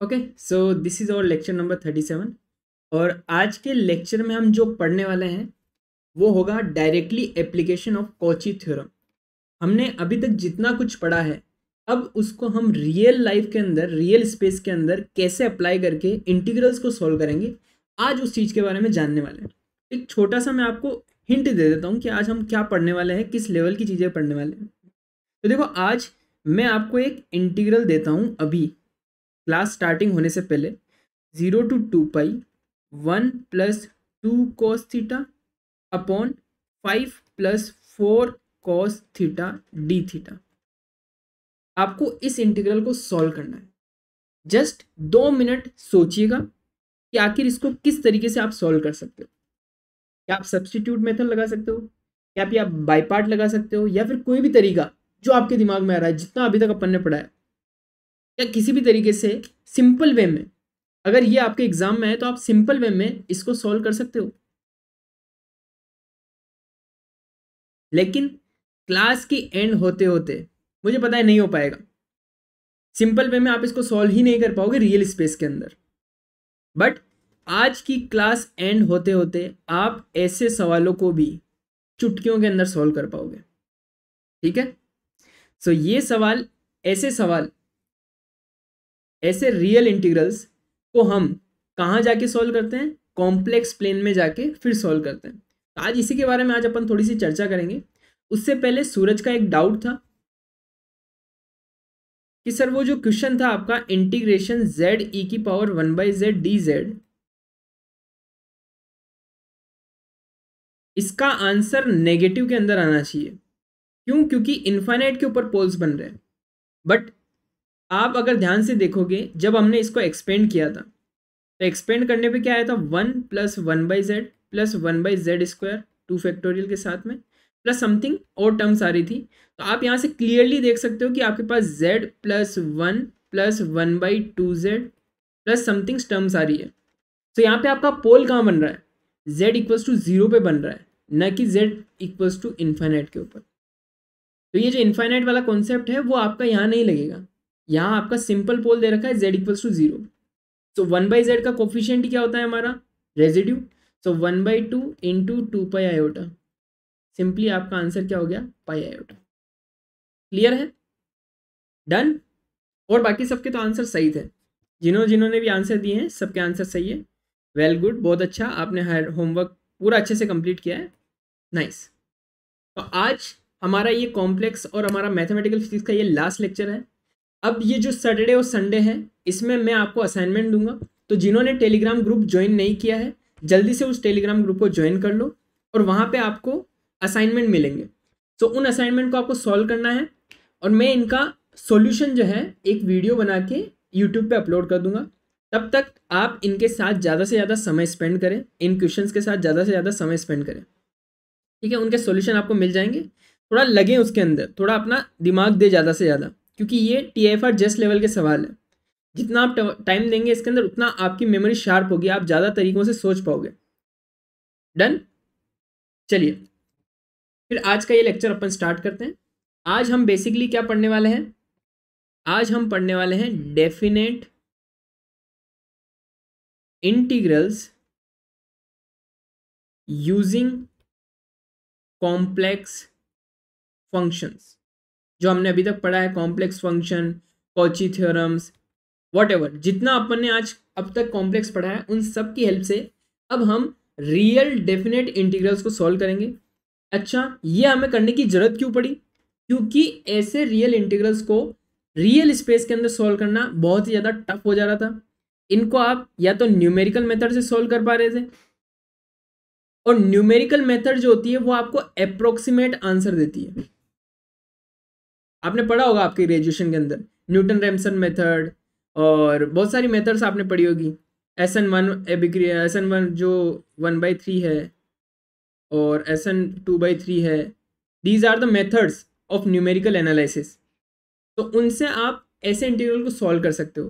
Okay, so this is our lecture number 37 और आज के लेक्चर में हम जो पढ़ने वाले हैं वो होगा directly application of Cauchy theorem. हमने अभी तक जितना कुछ पढ़ा है अब उसको हम रियल लाइफ के अंदर, रियल स्पेस के अंदर कैसे अप्लाई करके इंटीग्रल्स को सॉल्व करेंगे, आज उस चीज़ के बारे में जानने वाले हैं। एक छोटा सा मैं आपको हिंट दे देता हूँ कि आज हम क्या पढ़ने वाले हैं, किस लेवल की चीज़ें पढ़ने वाले हैं। तो देखो, आज मैं आपको एक इंटीग्रल देता हूँ अभी क्लास स्टार्टिंग होने से पहले, 0 to 2 pi 1 + 2 cos theta upon 5 + 4 cos theta d theta. आपको इस इंटीग्रल को सॉल्व करना है। जस्ट 2 मिनट सोचिएगा कि आखिर इसको किस तरीके से आप सॉल्व कर सकते हो। क्या आप सब्स्टिट्यूट मेथड लगा सकते हो, क्या आप बाई पार्ट लगा सकते हो, या फिर कोई भी तरीका जो आपके दिमाग में आ रहा है, जितना अभी तक अपन ने पढ़ा है, या किसी भी तरीके से सिंपल वे में, अगर ये आपके एग्जाम में है तो आप सिंपल वे में इसको सॉल्व कर सकते हो। लेकिन क्लास की एंड होते होते मुझे पता है नहीं हो पाएगा। सिंपल वे में आप इसको सॉल्व ही नहीं कर पाओगे रियल स्पेस के अंदर। बट आज की क्लास एंड होते होते आप ऐसे सवालों को भी चुटकियों के अंदर सॉल्व कर पाओगे। ठीक है, सो ये सवाल, ऐसे रियल इंटीग्रल्स को हम कहाँ जाके सॉल्व करते हैं, कॉम्प्लेक्स प्लेन में जाके फिर सॉल्व करते हैं। आज इसी के बारे में आज अपन थोड़ी सी चर्चा करेंगे। उससे पहले सूरज का एक डाउट था कि सर वो जो क्वेश्चन था आपका, इंटीग्रेशन z⁴1/z dz, इसका आंसर नेगेटिव के अंदर आना चाहिए। क्यों? क्योंकि इन्फाइनाइट के ऊपर पोल्स बन रहे हैं। बट आप अगर ध्यान से देखोगे, जब हमने इसको एक्सपेंड किया था तो एक्सपेंड करने पे क्या आया था, 1 + 1/z + 1/z² 2 फैक्टोरियल के साथ में प्लस समथिंग और टर्म्स आ रही थी। तो आप यहाँ से क्लियरली देख सकते हो कि आपके पास z + 1 + 1/2z plus something terms आ रही है। तो यहाँ पे आपका पोल कहाँ बन रहा है, z = 0 पे बन रहा है, न कि z = इन्फाइनाइट के ऊपर। तो ये जो इन्फाइनाइट वाला कॉन्सेप्ट है वो आपका यहाँ नहीं लगेगा। यहाँ आपका सिंपल पोल दे रखा है z = 0। तो 1/z का कोफिशिएंट क्या होता है हमारा, रेजिड्यू। सो 1/2 × 2 पाई आयोटा। सिंपली आपका आंसर क्या हो गया, पाई आयोटा। क्लियर है, डन। और बाकी सबके तो आंसर सही थे, जिन्होंने भी आंसर दिए हैं सबके आंसर सही है। वेल गुड, बहुत अच्छा, आपने होमवर्क पूरा अच्छे से कंप्लीट किया है, नाइस। तो आज हमारा ये कॉम्प्लेक्स और हमारा मैथमेटिकल फिजिक्स का ये लास्ट लेक्चर है। अब ये जो सैटरडे और संडे है, इसमें मैं आपको असाइनमेंट दूंगा। तो जिन्होंने टेलीग्राम ग्रुप ज्वाइन नहीं किया है, जल्दी से उस टेलीग्राम ग्रुप को ज्वाइन कर लो और वहाँ पे आपको असाइनमेंट मिलेंगे। तो उन असाइनमेंट को आपको सॉल्व करना है और मैं इनका सॉल्यूशन जो है एक वीडियो बना के यूट्यूब पे अपलोड कर दूंगा। तब तक आप इनके साथ ज़्यादा से ज़्यादा समय स्पेंड करें, इन क्वेश्चंस के साथ ज़्यादा से ज़्यादा समय स्पेंड करें। ठीक है, उनके सॉल्यूशन आपको मिल जाएंगे। थोड़ा लगे उसके अंदर, थोड़ा अपना दिमाग दे ज़्यादा से ज़्यादा, क्योंकि ये TIFR जस्ट लेवल के सवाल है। जितना आप टाइम देंगे इसके अंदर उतना आपकी मेमोरी शार्प होगी, आप ज़्यादा तरीकों से सोच पाओगे। डन, चलिए फिर आज का ये लेक्चर अपन स्टार्ट करते हैं। आज हम बेसिकली क्या पढ़ने वाले हैं, आज हम पढ़ने वाले हैं definite integrals using complex functions. जो हमने अभी तक पढ़ा है, complex function, Cauchy theorems, whatever, जितना अपन ने आज अब तक कॉम्प्लेक्स पढ़ा है, उन सब की हेल्प से अब हम रियल डेफिनेट इंटीग्रल्स को सॉल्व करेंगे। अच्छा, ये हमें करने की जरूरत क्यों पड़ी? क्योंकि ऐसे रियल इंटीग्रल्स को रियल स्पेस के अंदर सॉल्व करना बहुत ही ज़्यादा टफ हो जा रहा था। इनको आप या तो न्यूमेरिकल मेथड से सॉल्व कर पा रहे थे, और न्यूमेरिकल मेथड जो होती है वो आपको अप्रोक्सीमेट आंसर देती है। आपने पढ़ा होगा आपके ग्रेजुएशन के अंदर न्यूटन रैमसन मेथड और बहुत सारी मेथड्स आपने पढ़ी होगी। SN1 जो 1/3 है और SN2/3 है। These are the methods of numerical analysis. तो उनसे आप ऐसे इंटीग्रल को सॉल्व कर सकते हो।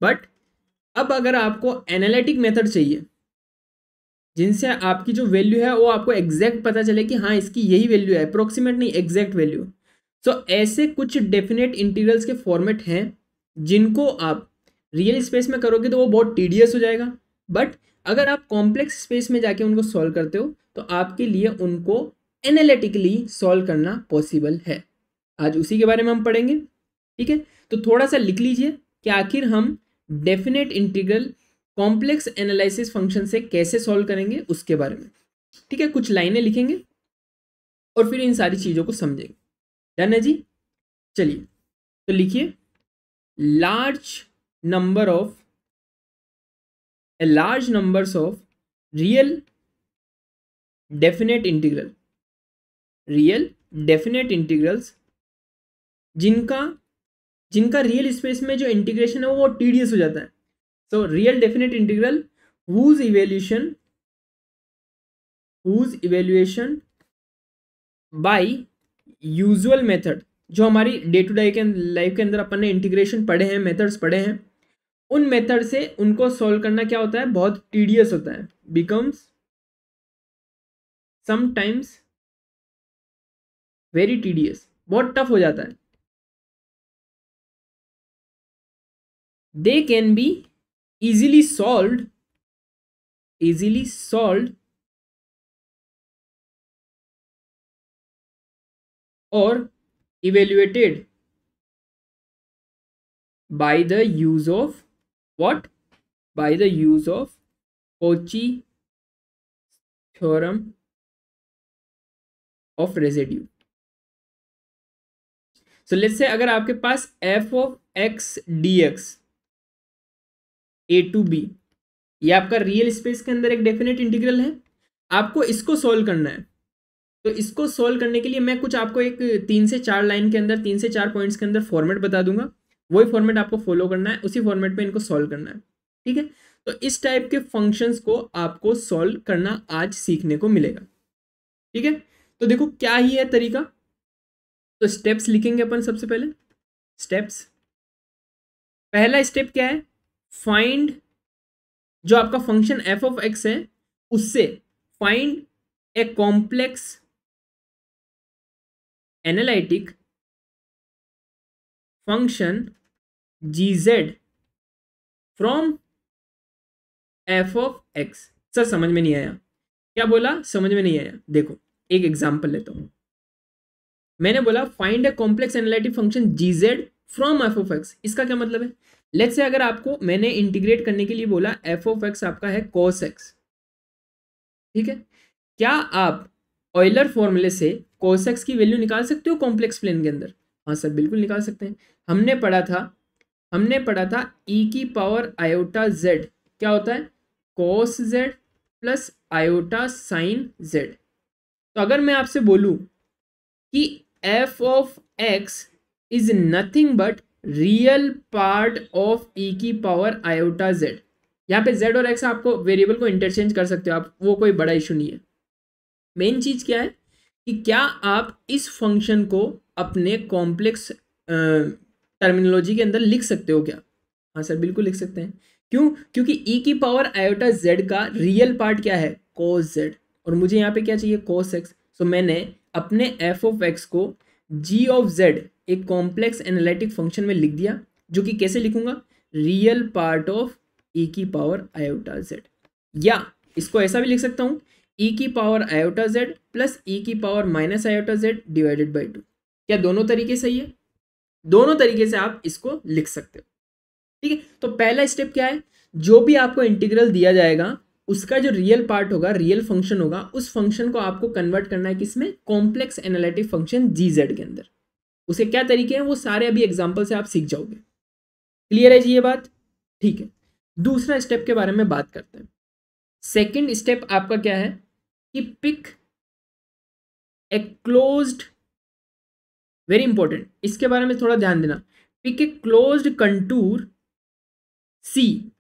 बट अब अगर आपको एनालिटिक मेथड चाहिए, जिनसे आपकी जो वैल्यू है वो आपको एग्जैक्ट पता चले कि हाँ इसकी यही वैल्यू है, अप्रोक्सीमेट नहीं, एग्जैक्ट वैल्यू। सो ऐसे कुछ डेफिनेट इंटीग्रल्स के फॉर्मेट हैं जिनको आप रियल स्पेस में करोगे तो वो बहुत टीडियस हो जाएगा, बट अगर आप कॉम्प्लेक्स स्पेस में जाके उनको सॉल्व करते हो तो आपके लिए उनको एनालिटिकली सॉल्व करना पॉसिबल है। आज उसी के बारे में हम पढ़ेंगे, ठीक है। तो थोड़ा सा लिख लीजिए कि आखिर हम definite integral complex analysis function से कैसे सॉल्व करेंगे उसके बारे में, ठीक है। कुछ लाइनें लिखेंगे और फिर इन सारी चीज़ों को समझेंगे। डन है जी? चलिए तो लिखिए, large number of a large numbers of real definite integrals जिनका जिनका रियल स्पेस में जो इंटीग्रेशन है वो टीडियस हो जाता है। So real definite integral whose evaluation by usual method, जो हमारी डे टू डे के लाइफ के अंदर अपन ने इंटीग्रेशन पढ़े हैं, मेथड्स पढ़े हैं, उन मेथड से उनको सॉल्व करना क्या होता है, बहुत टीडियस होता है, बिकम्स समटाइम्स वेरी टीडियस, बहुत टफ हो जाता है। They can be easily solved or evaluated by the use of what? By the use of Cauchy theorem of residue. So let's say अगर आपके पास f of x dx a to b, ये आपका real space के अंदर एक definite integral है, आपको इसको सॉल्व करना है। तो इसको सॉल्व करने के लिए मैं कुछ आपको एक 3 से 4 लाइन के अंदर, 3 से 4 पॉइंट्स के अंदर फॉर्मेट बता दूंगा, वही फॉर्मेट आपको फॉलो करना है, उसी फॉर्मेट पे इनको सॉल्व करना है, ठीक है। तो इस टाइप के फंक्शंस को आपको सॉल्व करना आज सीखने को मिलेगा, ठीक है। तो देखो क्या ही है तरीका। तो स्टेप्स लिखेंगे अपन सबसे पहले। स्टेप्स, पहला स्टेप क्या है, फाइंड, जो आपका फंक्शन एफ ऑफ एक्स है उससे find a complex analytic function gz from F of x. Sir समझ में नहीं आया, क्या बोला? समझ में नहीं आया। देखो एक एग्जांपल लेता हूं, मैंने बोला find a complex analytic function gz from F of x. इसका क्या मतलब है? लेट्स से अगर आपको मैंने इंटीग्रेट करने के लिए बोला एफ ऑफ एक्स आपका है cos x, ठीक है। क्या आप ऑयलर फॉर्मूले से cos x की वैल्यू निकाल सकते हो कॉम्प्लेक्स प्लेन के अंदर? हाँ सर बिल्कुल निकाल सकते हैं। हमने पढ़ा था e की पावर आयोटा z क्या होता है, cos z plus iota sine z। तो अगर मैं आपसे बोलूं कि f of x is nothing but real part of e की पावर आयोटा z, यहाँ पे z और x आपको वेरिएबल को इंटरचेंज कर सकते हो आप, वो कोई बड़ा इशू नहीं है। मेन चीज क्या है कि क्या आप इस फंक्शन को अपने कॉम्प्लेक्स टर्मिनोलॉजी के अंदर लिख सकते हो क्या? हाँ सर बिल्कुल लिख सकते हैं। क्यों? क्योंकि e की पावर आयोटा z का रियल पार्ट क्या है, cos z, और मुझे यहाँ पे क्या चाहिए, cos x। सो मैंने अपने f ऑफ x को g ऑफ z एक कॉम्प्लेक्स एनालिटिक फंक्शन में लिख दिया, जो कि कैसे लिखूंगा, रियल पार्ट ऑफ e की पावर आयोटा z, या इसको ऐसा भी लिख सकता हूँ e की power iota z plus e की power minus iota z divided by 2। क्या दोनों तरीके सही है? दोनों तरीके से आप इसको लिख सकते हो, ठीक है। तो पहला स्टेप क्या है, जो भी आपको इंटीग्रल दिया जाएगा उसका जो रियल पार्ट होगा, रियल फंक्शन होगा, उस फंक्शन को आपको कन्वर्ट करना है किसमें, कॉम्प्लेक्स एनालिटिक फंक्शन gz के अंदर। उसे क्या तरीके हैं वो सारे अभी एग्जांपल से आप सीख जाओगे। क्लियर है जी ये बात? ठीक है। दूसरा स्टेप के बारे में बात करते हैं। सेकंड स्टेप आपका क्या है कि pick a closed, very important, इसके बारे में थोड़ा ध्यान देना, pick a closed contour C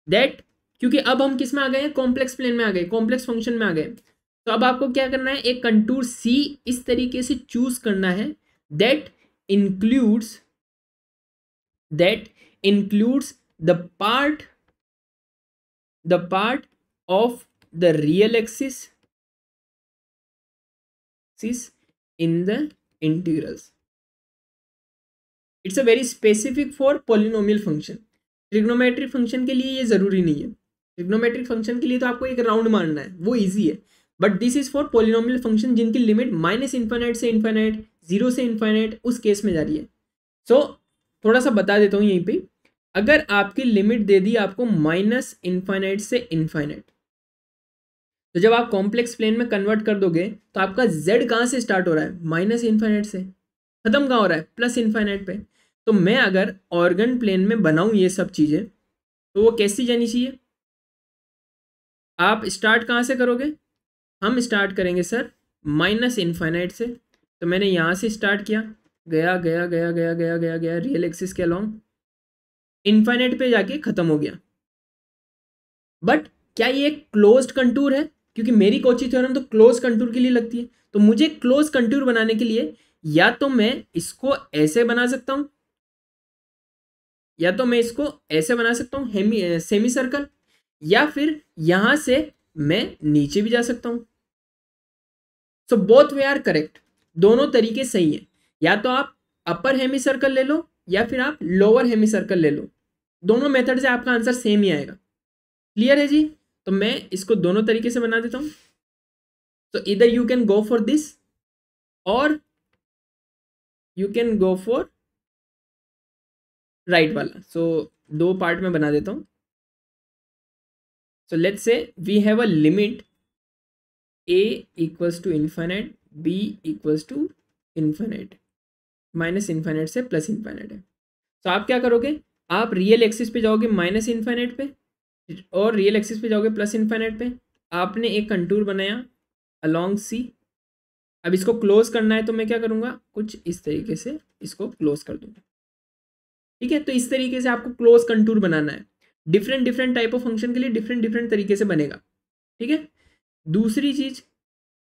that, क्योंकि अब हम किस में आ गए हैं, कॉम्प्लेक्स प्लेन में आ गए, कॉम्प्लेक्स फंक्शन में आ गए। तो अब आपको क्या करना है, एक कंटूर सी इस तरीके से चूज करना है that includes the part of the real axis in the integrals. It's a very specific for polynomial function. Trigonometric function के लिए ये ज़रूरी नहीं है। ट्रिग्नोमेट्रिक फंक्शन के लिए तो आपको एक राउंड मारना है, वो ईजी है। But this is for polynomial function जिनकी लिमिट माइनस इन्फाइनाइट से इन्फाइनाइट, जीरो से इन्फाइनाइट, उस केस में जा रही है। सो थोड़ा सा बता देता हूँ यहीं पे, अगर आपकी लिमिट दे दी आपको माइनस इन्फाइनाइट से इन्फाइनाइट, तो जब आप कॉम्प्लेक्स प्लेन में कन्वर्ट कर दोगे तो आपका z कहाँ से स्टार्ट हो रहा है? माइनस इन्फाइनाइट से। खत्म कहाँ हो रहा है? प्लस इन्फाइनाइट पे। तो मैं अगर ऑर्गन प्लेन में बनाऊं ये सब चीज़ें, तो वो कैसी जानी चाहिए? आप स्टार्ट कहाँ से करोगे? हम स्टार्ट करेंगे सर माइनस इन्फाइनाइट से। तो मैंने यहाँ से स्टार्ट किया, गया गया गया गया गया गया गया रियल एक्सिस के अलॉन्ग, इन्फाइनाइट पे जाके खत्म हो गया। बट क्या ये एक क्लोज्ड कंटूर है? क्योंकि मेरी कॉची थ्योरम तो क्लोज कंटूर के लिए लगती है। तो मुझे क्लोज कंटूर बनाने के लिए या तो मैं इसको ऐसे बना सकता हूं, या तो मैं इसको ऐसे बना सकता हूं सेमी सर्कल, या फिर यहां से मैं नीचे भी जा सकता हूं। So both way are correct, दोनों तरीके सही है। या तो आप अपर हेमी सर्कल ले लो या फिर आप लोअर हेमी सर्कल ले लो, दोनों मेथड से आपका आंसर सेम ही आएगा। क्लियर है जी? तो मैं इसको दोनों तरीके से बना देता हूं। तो इधर you can go for this और you can go for right वाला। सो दो पार्ट में बना देता हूं। So let's say we have a limit a equals to infinite, b equals to infinite, minus infinite से प्लस इन्फाइनाइट है। तो आप क्या करोगे? आप रियल एक्सिस पे जाओगे माइनस इन्फाइनाइट पे और रियल एक्सिस पे जाओगे प्लस इन्फाइनाइट पे। आपने एक कंटूर बनाया अलॉन्ग सी। अब इसको क्लोज करना है तो मैं क्या करूँगा? कुछ इस तरीके से इसको क्लोज कर दूंगा। ठीक है, तो इस तरीके से आपको क्लोज कंटूर बनाना है। Different different type of function के लिए डिफरेंट डिफरेंट तरीके से बनेगा। ठीक है, दूसरी चीज,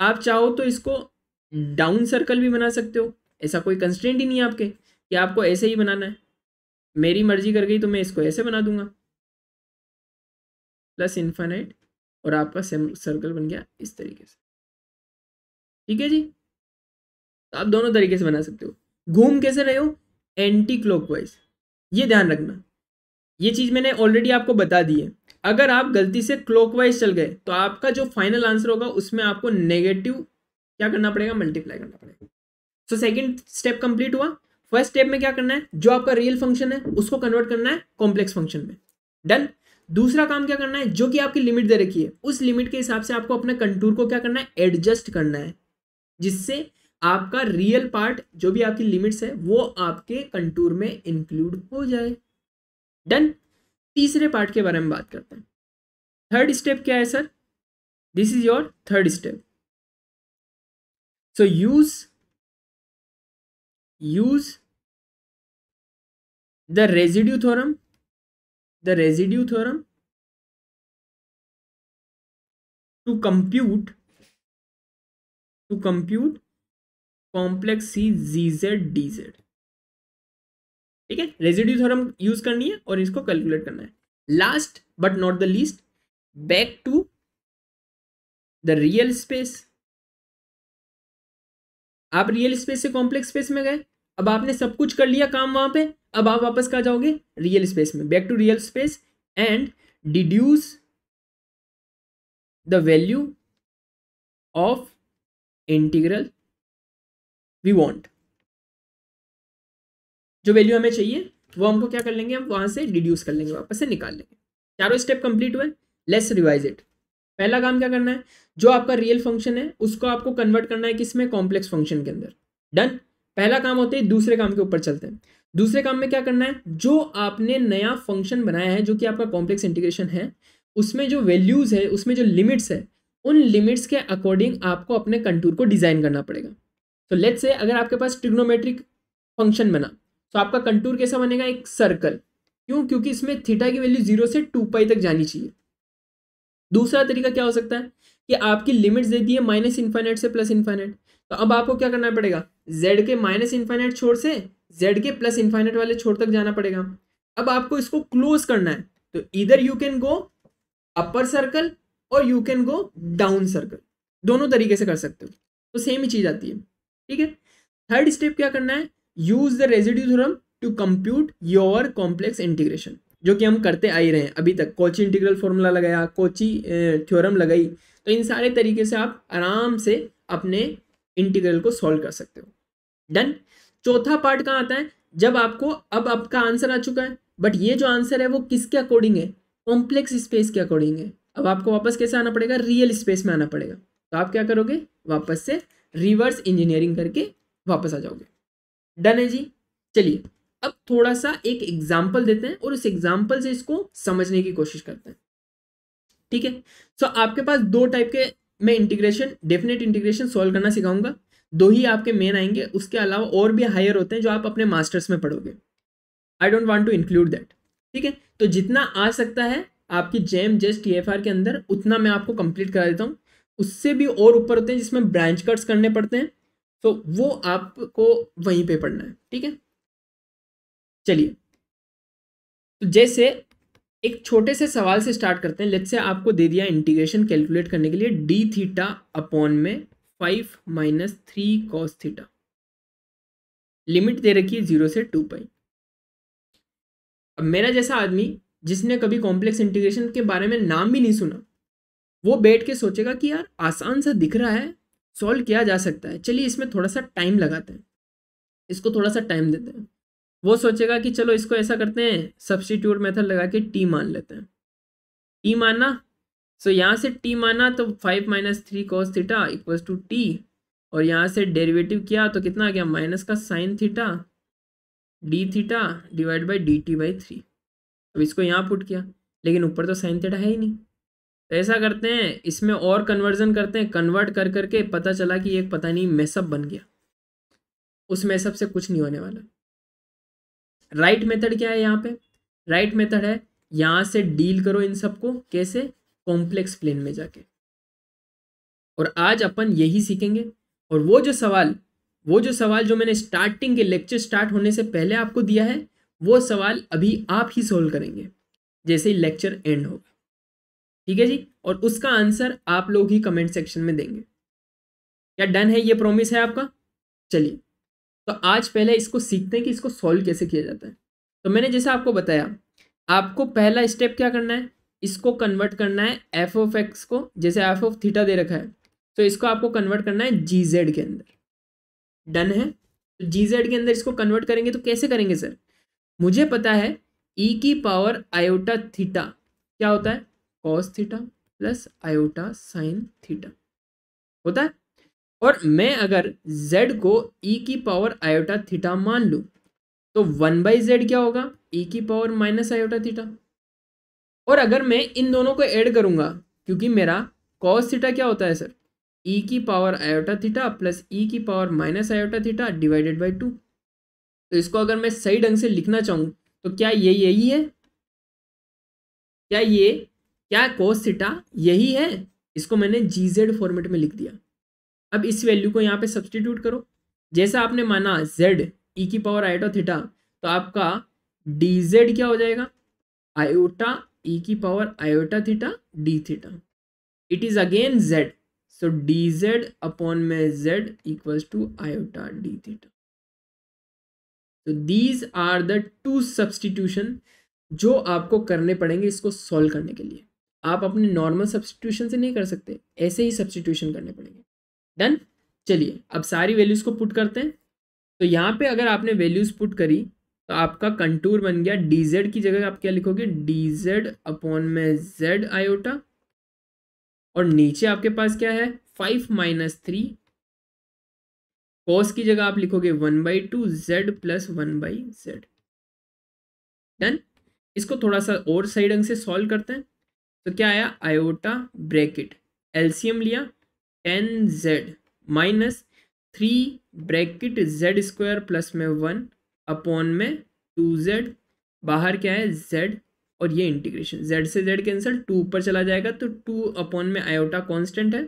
आप चाहो तो इसको डाउन सर्कल भी बना सकते हो, ऐसा कोई कंस्ट्रेंट ही नहीं है आपके कि आपको ऐसे ही बनाना है। मेरी मर्जी कर गई तो मैं इसको ऐसे बना दूंगा प्लस इन्फाइनाइट, और आपका सर्कल बन गया इस तरीके से। ठीक है जी, तो आप दोनों तरीके से बना सकते हो। घूम कैसे रहे हो? Anti clockwise. ये ध्यान रखना, ये चीज मैंने ऑलरेडी आपको बता दी है। अगर आप गलती से क्लॉकवाइज चल गए तो आपका जो फाइनल आंसर होगा उसमें आपको नेगेटिव क्या करना पड़ेगा? मल्टीप्लाई करना पड़ेगा। सो सेकंड स्टेप कंप्लीट हुआ। फर्स्ट स्टेप में क्या करना है? जो आपका रियल फंक्शन है उसको कन्वर्ट करना है कॉम्प्लेक्स फंक्शन में। डन। दूसरा काम क्या करना है? जो कि आपकी लिमिट दे रखी है उस लिमिट के हिसाब से आपको अपने कंटूर को क्या करना है? एडजस्ट करना है, जिससे आपका रियल पार्ट जो भी आपकी लिमिट्स है वो आपके कंटूर में इंक्लूड हो जाए। डन। तीसरे पार्ट के बारे में बात करते हैं। थर्ड स्टेप क्या है sir? This is your third step. So use the residue theorem, to compute complex C zz dz। ठीक है, रेजिड्यू थ्योरम यूज करनी है और इसको कैलकुलेट करना है। Last but not the least, back to the real space. आप real space से कॉम्प्लेक्स स्पेस में गए, अब आपने सब कुछ कर लिया काम वहां पे, अब आप वापस कहाँ जाओगे? रियल स्पेस में। Back to real space and deduce the value of integral we want. जो वैल्यू हमें चाहिए वो हमको क्या कर लेंगे? हम वहां से डिड्यूस कर लेंगे, वापस से निकाल लेंगे। चारों स्टेप कंप्लीट हुए। Let's revise it. पहला काम क्या करना है? जो आपका रियल फंक्शन है उसको आपको कन्वर्ट करना है किसमें? कॉम्प्लेक्स फंक्शन के अंदर। डन। पहला काम होते हैं। दूसरे काम के ऊपर चलते हैं। दूसरे काम में क्या करना है? जो आपने नया फंक्शन बनाया है जो कि आपका कॉम्प्लेक्स इंटीग्रेशन है, उसमें जो वैल्यूज है, उसमें जो लिमिट्स है, उन लिमिट्स के अकॉर्डिंग आपको अपने कंटूर को डिजाइन करना पड़ेगा। तो लेट्स से अगर आपके पास ट्रिग्नोमेट्रिक फंक्शन बना तो आपका कंटूर कैसा बनेगा? एक सर्कल। क्यों? क्योंकि इसमें थीटा की वैल्यू 0 से 2π तक जानी चाहिए। दूसरा तरीका क्या हो सकता है कि आपकी लिमिट्स दे दी है माइनस इन्फाइनाइट से प्लस इन्फाइनाइट, तो अब आपको क्या करना पड़ेगा? z के माइनस इन्फाइनाइट छोर से z के प्लस इन्फाइनाइट वाले छोर तक जाना पड़ेगा। अब आपको इसको क्लोज करना है, तो इधर you can go upper circle और you can go down circle, दोनों तरीके से कर सकते हो, तो सेम ही चीज आती है। ठीक है, थर्ड स्टेप क्या करना है? Use the residue theorem to compute your complex integration. जो कि हम करते आ ही रहे हैं अभी तक। कॉची इंटीग्रल फॉर्मूला लगाया, कॉची थ्योरम लगाई, तो इन सारे तरीके से आप आराम से अपने इंटीग्रल को सॉल्व कर सकते हो। डन। चौथा पार्ट कहाँ आता है, जब आपको अब आपका आंसर आ चुका है, बट ये जो आंसर है वो किसके अकॉर्डिंग है, कॉम्प्लेक्स स्पेस के अकॉर्डिंग है। अब आपको वापस कैसे आना पड़ेगा, रियल स्पेस में आना पड़ेगा। तो आप क्या करोगे, वापस से रिवर्स इंजीनियरिंग करके वापस आ जाओगे। डन है जी। चलिए अब थोड़ा सा एक एग्जाम्पल देते हैं और उस एग्जाम्पल से इसको समझने की कोशिश करते हैं। ठीक है। सो आपके पास दो टाइप के मैं इंटीग्रेशन, डेफिनेट इंटीग्रेशन सॉल्व करना सिखाऊंगा। दो ही आपके मेन आएंगे, उसके अलावा और भी हायर होते हैं जो आप अपने मास्टर्स में पढ़ोगे। I don't want to include that. ठीक है। तो जितना आ सकता है आपकी जेम जस्ट टीएफआर के अंदर, उतना मैं आपको कंप्लीट करा देता हूँ। उससे भी और ऊपर होते हैं जिसमें ब्रांच कट्स करने पड़ते हैं, तो वो आपको वहीं पे पढ़ना है। ठीक है। चलिए, तो जैसे एक छोटे से सवाल से स्टार्ट करते हैं। लेट्स से आपको दे दिया इंटीग्रेशन कैलकुलेट करने के लिए डी थीटा अपॉन में 5 माइनस 3 कॉस थीटा। लिमिट दे रखी है 0 से 2 पाई। अब मेरा जैसा आदमी जिसने कभी कॉम्प्लेक्स इंटीग्रेशन के बारे में नाम भी नहीं सुना, वो बैठ के सोचेगा कि यार आसान सा दिख रहा है, सॉल्व किया जा सकता है, चलिए इसमें थोड़ा सा टाइम लगाते हैं, इसको थोड़ा सा टाइम देते हैं। वो सोचेगा कि चलो इसको ऐसा करते हैं, सब्स्टिट्यूट मेथड लगा के टी मान लेते हैं। टी माना, सो यहाँ से टी माना तो 5 minus 3 cos theta equals to t, और यहाँ से डेरिवेटिव किया तो कितना आ गया, माइनस का sine theta d theta divide by D T by 3। अब इसको यहाँ पुट किया, लेकिन ऊपर तो साइन थीटा है ही नहीं। तो ऐसा करते हैं, इसमें और कन्वर्जन करते हैं, कन्वर्ट कर करके पता चला कि एक पता नहीं मैसअप बन गया। उस मैसअप से कुछ नहीं होने वाला। राइट मेथड क्या है यहाँ पे, राइट मेथड है यहाँ से डील करो इन सबको, कैसे, कॉम्प्लेक्स प्लेन में जाके। और आज अपन यही सीखेंगे। और वो जो सवाल जो मैंने स्टार्टिंग के लेक्चर स्टार्ट होने से पहले आपको दिया है, वो सवाल अभी आप ही सोल्व करेंगे जैसे ही लेक्चर एंड होगा। ठीक है जी। और उसका आंसर आप लोग ही कमेंट सेक्शन में देंगे। क्या डन है, ये प्रॉमिस है आपका। चलिए, तो आज पहले इसको सीखते हैं कि इसको सॉल्व कैसे किया जाता है। तो मैंने जैसे आपको बताया, आपको पहला स्टेप क्या करना है, इसको कन्वर्ट करना है एफ ऑफ एक्स को, जैसे एफ ऑफ थीटा दे रखा है, तो इसको आपको कन्वर्ट करना है जी जेड के अंदर। डन है। तो जी जेड के अंदर इसको कन्वर्ट करेंगे तो कैसे करेंगे सर, मुझे पता है ई की पावर आयोटा थीटा क्या होता है, cos theta plus iota sine theta होता है। और मैं अगर z को e की पावर आयोटा थीटा मान लूं, तो 1/z क्या होगा, e की पावर माइनस आयोटा थीटा। और अगर मैं इन दोनों को ऐड करूंगा, क्योंकि मेरा cos थीटा क्या होता है सर, e की power iota theta plus e की power minus iota theta divided by 2। तो इसको अगर मैं सही ढंग से लिखना चाहूँ तो क्या ये यही है, क्या cos थीटा यही है। इसको मैंने gz फॉर्मेट में लिख दिया। अब इस वैल्यू को यहाँ पे सब्सटीट्यूट करो, जैसा आपने माना z e की पावर आयोटा थीटा, तो आपका dz क्या हो जाएगा, आयोटा e की power iota theta d theta. It is again z, so dz upon में z equals to iota d theta. तो these are the two substitution जो आपको करने पड़ेंगे इसको सॉल्व करने के लिए। आप अपने नॉर्मल सब्सटीट्यूशन से नहीं कर सकते, ऐसे ही सब्सटीट्यूशन करने पड़ेंगे। डन। चलिए अब सारी वैल्यूज को पुट करते हैं। तो यहाँ पे अगर आपने वैल्यूज पुट करी तो आपका कंटूर बन गया, dz की जगह आप क्या लिखोगे, dz अपॉन में z आयोटा, और नीचे आपके पास क्या है 5 माइनस 3, कॉस की जगह आप लिखोगे 1/2 z प्लस 1/z। डन। इसको थोड़ा सा और सही ढंग से सॉल्व करते हैं। तो क्या आया, आयोटा ब्रैकेट एलसीएम लिया 10z minus 3 bracket z square plus में 1 अपॉन में 2z, बाहर क्या है z, और ये इंटीग्रेशन z से z कैंसिल, 2 ऊपर चला जाएगा तो 2 अपॉन में आयोटा कांस्टेंट है।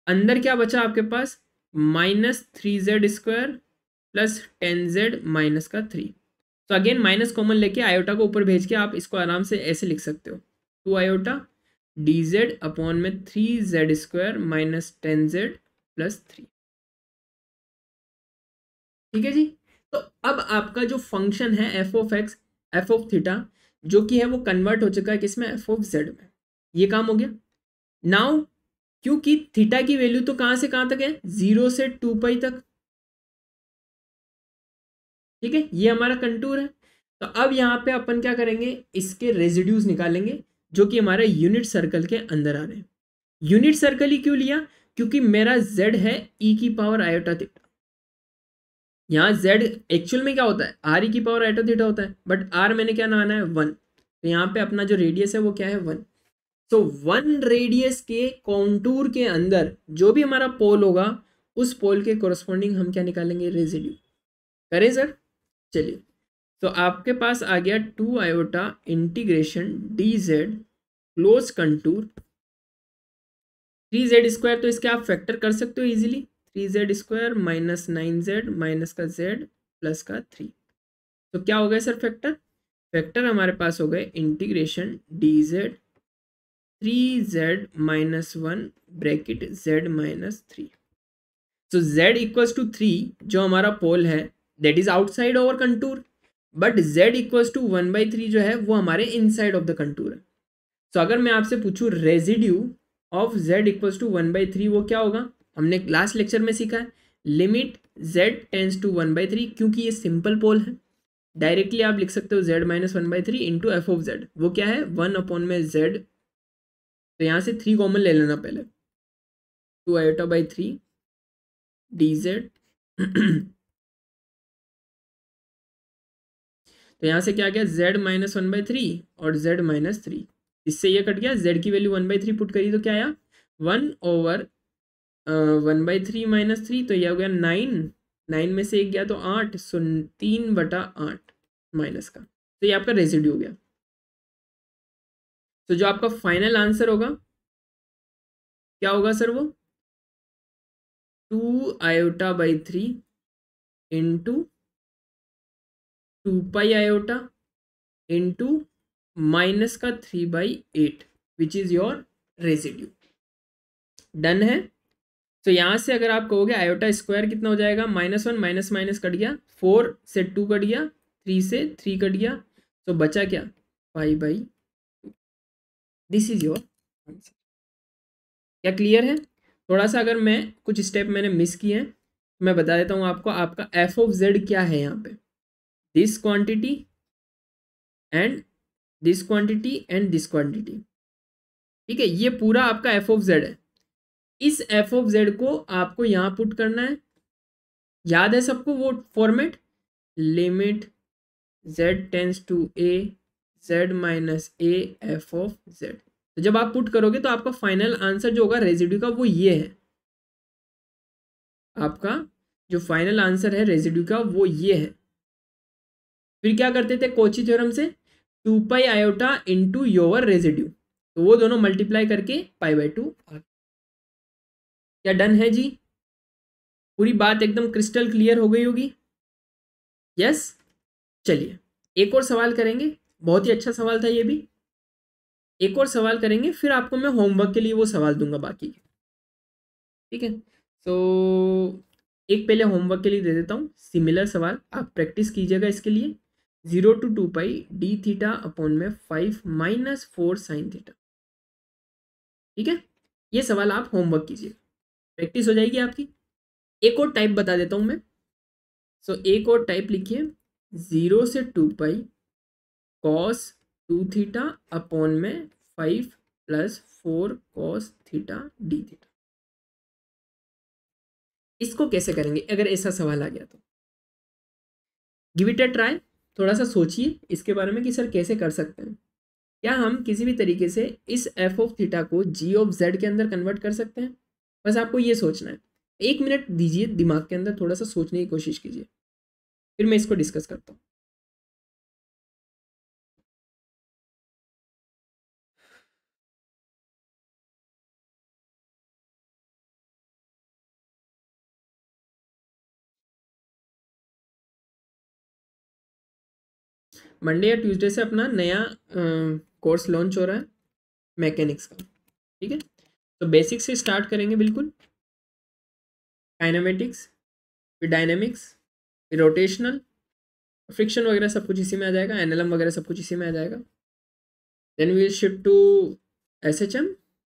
अंदर क्या बचा आपके पास, minus 3z square plus 10z minus का 3। तो अगेन माइनस कॉमन लेके आयोटा को ऊपर भेज के आप इसको आराम से ऐसे लिख सकते हो, 2 आयोटा dz अपॉन में 3z square minus 10z plus 3। ठीक है जी। तो अब आपका जो फंक्शन है F of x, F of theta, जो कि है वो कन्वर्ट हो चुका है किसमें, एफ ऑफ जेड में। ये काम हो गया। नाउ क्योंकि थीटा की वैल्यू तो कहां से कहां तक है, 0 से 2 पाई तक, ठीक है, ये हमारा कंटूर है। तो अब यहाँ पे अपन क्या करेंगे, इसके रेजिड्यूज निकालेंगे जो कि हमारे यूनिट सर्कल के अंदर आ रहे हैं। यूनिट सर्कल ही क्यों लिया, क्योंकि मेरा z है e की पावर आयोटा थीटा। यहाँ z एक्चुअल में क्या होता है, r e की पावर आयोटा थीटा होता है, बट r मैंने क्या माना है 1। तो यहाँ पे अपना जो रेडियस है वो क्या है 1। तो 1 रेडियस के कॉन्टूर के अंदर जो भी हमारा पोल होगा उस पोल के कोरस्पॉन्डिंग हम क्या निकालेंगे, रेजिड्यू। करें सर, चलिए। तो आपके पास आ गया 2 iota integration D Z close contour 3z² तो इसके आप फैक्टर कर सकते हो easily, 3z² minus 9z minus का z प्लस का 3। तो क्या हो गया सर फैक्टर, फैक्टर हमारे पास हो गए integration D Z 3z minus 1 bracket z minus 3। तो z इक्वल्स टू 3 जो हमारा पोल है that is outside over contour, but z equals to 1/3 जो है वो हमारे इनसाइड ऑफ द कंटूर है। तो अगर मैं आपसे पूछूं residue of z equals to 1/3 वो क्या होगा, हमने लास्ट लेक्चर में सीखा है लिमिट z टेंस टू 1/3, क्योंकि ये सिंपल पोल है डायरेक्टली आप लिख सकते हो z minus 1/3 into f of z, वो क्या है 1/z। तो यहाँ से 3 कॉमन ले लेना पहले, 2 आयोटा बाई 3 डी जेड। तो यहाँ से क्या गया z माइनस 1/3 और z माइनस 3, इससे ये कट गया, z की वैल्यू 1/3 पुट करी तो क्या आया 1/1/3 माइनस 3, तो यह हो गया 9, 9 में से 1 गया तो 8, सो 3/8 माइनस का, तो ये आपका रेजिड्यू हो गया। तो जो आपका फाइनल आंसर होगा क्या होगा सर, वो 2 iota by 3 into 2 pi iota into minus का 3/8 which is your residue. Done है। तो यहाँ से अगर आप कहोगे आयोटा स्क्वायर कितना हो जाएगा, -1 माइनस माइनस कट गया, 4 से 2 कट गया, 3 से 3 कट गया, तो बचा क्या 5/2। This is your answer. क्या क्लियर है, थोड़ा सा अगर मैं कुछ स्टेप मैंने मिस किए हैं मैं बता देता हूँ आपको। आपका एफ ऑफ जेड क्या है यहाँ पे, this quantity and this quantity and this quantity, ठीक है, ये पूरा आपका एफ ऑफ जेड है। इस एफ ऑफ जेड को आपको यहाँ पुट करना है, याद है सबको वो format, limit z tends to a z minus a f of z। तो जब आप पुट करोगे तो आपका फाइनल आंसर जो होगा रेजिड्यू का वो ये है, आपका जो फाइनल आंसर है रेजिड्यू का वो ये है। फिर क्या करते थे कोची थ्योरम से, 2 pi iota into your residue, तो वो दोनों मल्टीप्लाई करके π/2 आ गया। क्या डन है जी, पूरी बात एकदम क्रिस्टल क्लियर हो गई होगी, यस। चलिए एक और सवाल करेंगे, बहुत ही अच्छा सवाल था ये भी, एक और सवाल करेंगे फिर आपको मैं होमवर्क के लिए वो सवाल दूंगा बाकी, ठीक है। तो एक पहले होमवर्क के लिए दे देता हूँ सिमिलर सवाल, आप प्रैक्टिस कीजिएगा इसके लिए। 0 to 2 pi D theta upon में 5 माइनस 4 साइन थीटा, ठीक है, ये सवाल आप होमवर्क कीजिएगा, प्रैक्टिस हो जाएगी आपकी। एक और टाइप बता देता हूँ मैं, सो एक और टाइप लिखिए 0 से 2 पाई कॉस 2 थीटा अपॉन में 5 plus 4 cos theta d theta. इसको कैसे करेंगे अगर ऐसा सवाल आ गया तो, गिव इट अ ट्राई, थोड़ा सा सोचिए इसके बारे में कि सर कैसे कर सकते हैं। क्या हम किसी भी तरीके से इस एफ ऑफ थीटा को जी ऑफ जेड के अंदर कन्वर्ट कर सकते हैं, बस आपको ये सोचना है। 1 मिनट दीजिए दिमाग के अंदर, थोड़ा सा सोचने की कोशिश कीजिए, फिर मैं इसको डिस्कस करता हूँ। मंडे या ट्यूसडे से अपना नया कोर्स लॉन्च हो रहा है मैकेनिक्स का, ठीक है। तो बेसिक से स्टार्ट करेंगे बिल्कुल, काइनेमेटिक्स, फिर डायनेमिक्स, फिर रोटेशनल, फ्रिक्शन वगैरह सब कुछ इसी में आ जाएगा, एनएलएम वगैरह सब कुछ इसी में आ जाएगा। Then we shift to SHM,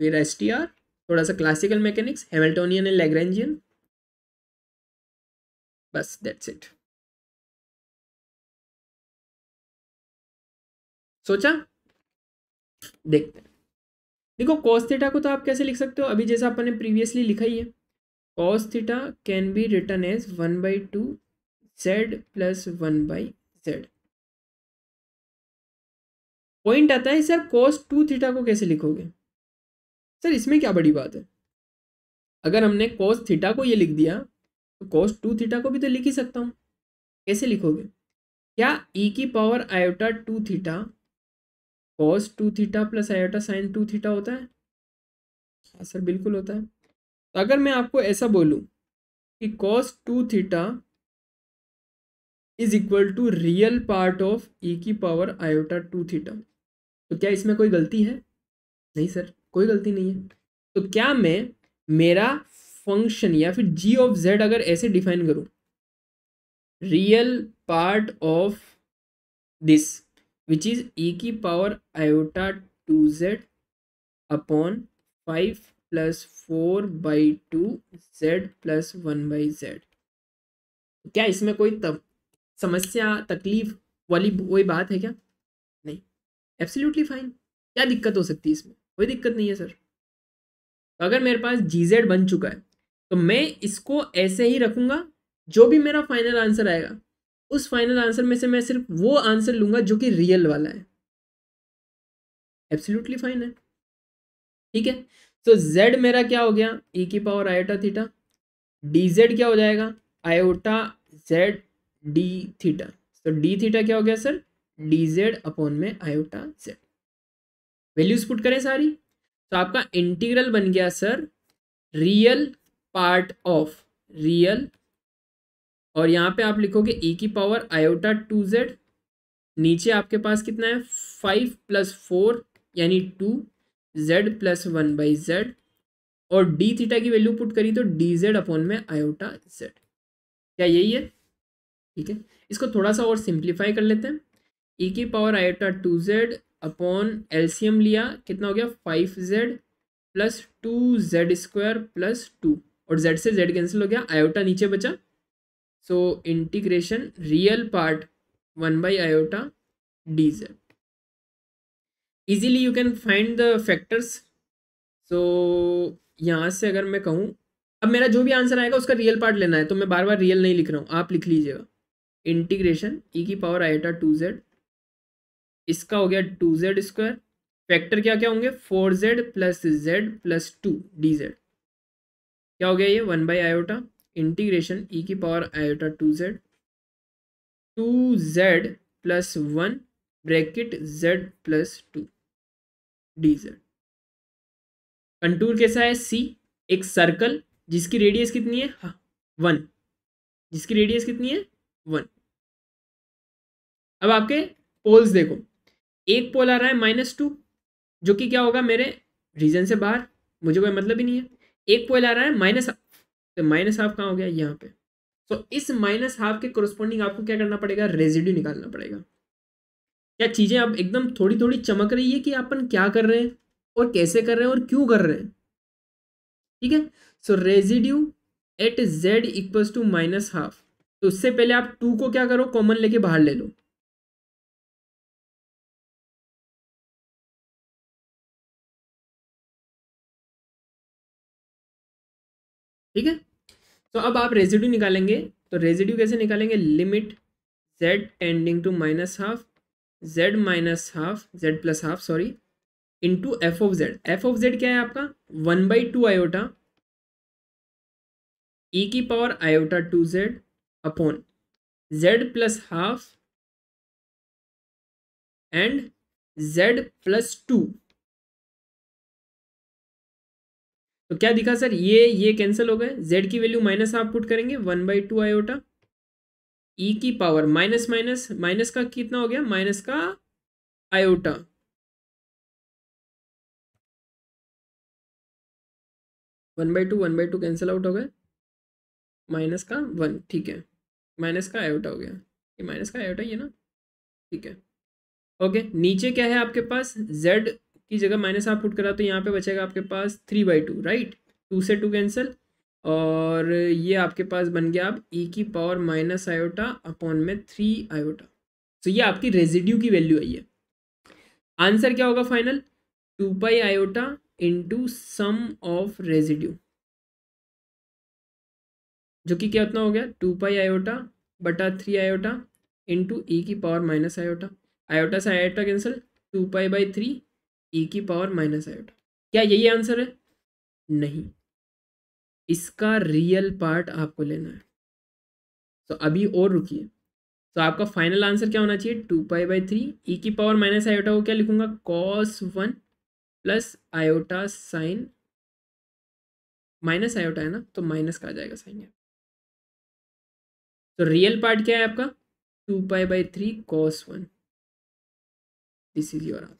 फिर STR, थोड़ा सा classical mechanics, Hamiltonian and Lagrangian, बस दैट्स इट। सोचा? देखते हैं। देखो cos थीटा को तो आप कैसे लिख सकते हो, अभी जैसा अपन ने प्रीवियसली लिखा ही है, cos theta can be written as 1/2 z plus 1/z। Point आता है सर cos 2 थीटा को कैसे लिखोगे? सर इसमें क्या बड़ी बात है, अगर हमने cos थीटा को ये लिख दिया तो cos 2 थीटा को भी तो लिख ही सकता हूँ। कैसे लिखोगे? क्या e की power iota 2 theta cos 2 theta plus iota sine 2 theta होता है? हाँ सर बिल्कुल होता है। तो अगर मैं आपको ऐसा बोलूँ कि cos 2 theta is equal to real part of e की पावर आयोटा 2 थीटा, तो क्या इसमें कोई गलती है? नहीं सर, कोई गलती नहीं है। तो क्या मैं मेरा फंक्शन या फिर g ऑफ z अगर ऐसे डिफाइन करूं, real part of this which is e की power iota 2z upon 5 plus 4/2 z plus 1/z, क्या इसमें कोई समस्या तकलीफ वाली कोई बात है क्या? नहीं, एब्सोल्युटली फाइन। क्या दिक्कत हो सकती है इसमें? कोई दिक्कत नहीं है सर। तो अगर मेरे पास GZ बन चुका है तो मैं इसको ऐसे ही रखूंगा, जो भी मेरा फाइनल आंसर आएगा उस फाइनल आंसर में से मैं सिर्फ वो आंसर लूंगा जो कि रियल वाला है। एब्सोल्युटली फाइन है, ठीक है। तो Z मेरा क्या हो गया, e की पावर आयोटा थीटा, dz क्या हो जाएगा, आयोटा z d थीटा। तो d थीटा क्या हो गया सर, dz अपॉन में आयोटा z। वैल्यूज पुट करें सारी, तो आपका इंटीग्रल बन गया sir real part of real, और यहाँ पे आप लिखोगे e की पावर आयोटा 2z, नीचे आपके पास कितना है 5 प्लस 4 यानी 2 z प्लस 1/z, और डी थीटा की वैल्यू पुट करी तो dz अपॉन में आयोटा z। क्या यही है? ठीक है, इसको थोड़ा सा और सिंप्लीफाई कर लेते हैं। e की power iota 2z upon LCM लिया, कितना हो गया 5z प्लस 2z² प्लस 2, और z से z कैंसिल हो गया, आयोटा नीचे बचा। सो इंटीग्रेशन रियल पार्ट 1/आयोटा dz। Easily you can find the factors. So यहाँ से अगर मैं कहूँ, अब मेरा जो भी आंसर आएगा उसका रियल पार्ट लेना है, तो मैं बार बार रियल नहीं लिख रहा हूँ, आप लिख लीजिएगा। इंटीग्रेशन e की पावर आयोटा 2z, इसका हो गया 2z², फैक्टर क्या क्या होंगे 4z plus z plus 2 dz, क्या हो गया ये 1/आयोटा, इंटीग्रेशन e की power iota 2z plus 1 bracket z plus 2 dz। Contour कैसा है C, एक सर्कल जिसकी रेडियस कितनी है 1, जिसकी रेडियस कितनी है 1। अब आपके पोल्स देखो, एक पोल आ रहा है -2 जो कि क्या होगा मेरे रीजन से बाहर, मुझे कोई मतलब ही नहीं है। एक पोल आ रहा है -1/2, तो -1/2 कहाँ हो गया यहाँ पे। तो इस -1/2 के कोरस्पॉन्डिंग आपको क्या करना पड़ेगा, रेजिड्यू निकालना पड़ेगा। क्या चीजें अब एकदम थोड़ी थोड़ी चमक रही है कि अपन क्या कर रहे हैं और कैसे कर रहे हैं और क्यों कर रहे हैं, ठीक है। So residue at z equals to -1/2, तो उससे पहले आप 2 को क्या करो, कॉमन लेके बाहर ले लो, ठीक है। तो अब आप रेजिड्यू निकालेंगे, तो रेजिड्यू कैसे निकालेंगे, limit z tending to -1/2 z -1/2 z plus half sorry into f of z. F of z क्या है आपका 1/2 आयोटा e की power iota 2z upon z plus half and z plus 2। तो क्या दिखा सर, ये कैंसिल हो गए, z की वैल्यू -1/2 पुट करेंगे 1/2 आयोटा e की पावर माइनस माइनस माइनस का कितना हो गया, माइनस का आयोटा 1/2 कैंसिल आउट हो गए, माइनस का 1, ठीक है, माइनस का आयोटा हो गया, ये माइनस का आयोटा ही है ना, ठीक है। ओके, नीचे क्या है आपके पास, z की जगह माइनस आप पुट करा तो यहाँ पे बचेगा आपके पास 3/2, राइट, 2 से 2 कैंसिल, और ये आपके पास बन गया अब e की पावर माइनस आयोटा अपॉन में 3 आयोटा। तो ये आपकी रेजिड्यू की वैल्यू आई है। आंसर क्या होगा final, 2 iota into sum of residue, जो कि क्या उतना हो गया 2 आयोटा बटा 3 आयोटा इंटू ई की पावर माइनस आयोटा, आयोटा से आयोटा कैंसिल, 2 π/3 ई की पावर माइनस आयोटा। क्या यही आंसर है? नहीं, इसका रियल पार्ट आपको लेना है। तो अभी और रुकिए, तो आपका फाइनल आंसर क्या होना चाहिए, 2 π/3 ई की पावर माइनस आयोटा को क्या लिखूंगा, cos 1 plus iota sine, minus iota है ना तो माइनस का आ जाएगा साइन। तो रियल पार्ट क्या है आपका, 2 π/3 cos 1। This is your answer.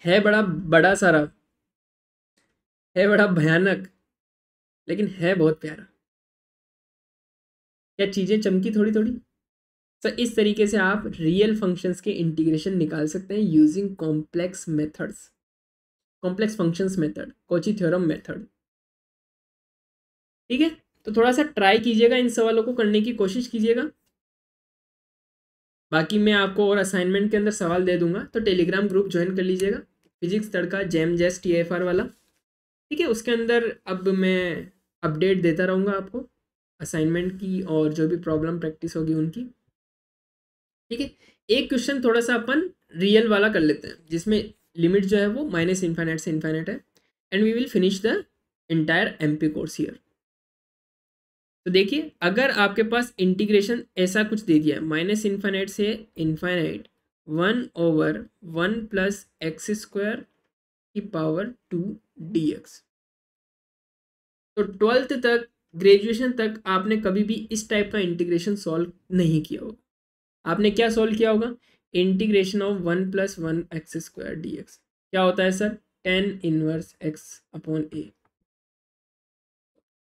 है बड़ा बड़ा सारा, है बड़ा भयानक, लेकिन है बहुत प्यारा। क्या चीज़ें चमकी थोड़ी थोड़ी। तो इस तरीके से आप रियल फंक्शंस के इंटीग्रेशन निकाल सकते हैं using complex methods, complex functions method, Cauchy theorem method. ठीक है, तो थोड़ा सा ट्राई कीजिएगा, इन सवालों को करने की कोशिश कीजिएगा। बाकी मैं आपको और असाइनमेंट के अंदर सवाल दे दूंगा, तो टेलीग्राम ग्रुप ज्वाइन कर लीजिएगा, फिजिक्स तड़का जैम जैस TFR वाला। ठीक है, उसके अंदर अब मैं अपडेट देता रहूँगा आपको असाइनमेंट की और जो भी प्रॉब्लम प्रैक्टिस होगी उनकी। ठीक है, एक क्वेश्चन थोड़ा सा अपन रियल वाला कर लेते हैं, जिसमें लिमिट जो है वो माइनस इन्फाइनाइट से इन्फाइनाइट है, and we will finish the entire MP course here. तो देखिए, अगर आपके पास इंटीग्रेशन ऐसा कुछ दे दिया है, माइनस इन्फाइनाइट से इन्फाइनाइट 1/1 प्लस x² की पावर 2 dx। तो 12th तक, ग्रेजुएशन तक आपने कभी भी इस टाइप का इंटीग्रेशन सॉल्व नहीं किया होगा। आपने क्या सॉल्व किया होगा, इंटीग्रेशन ऑफ 1 + 1 x² dx। क्या होता है सर, tan इनवर्स x/a।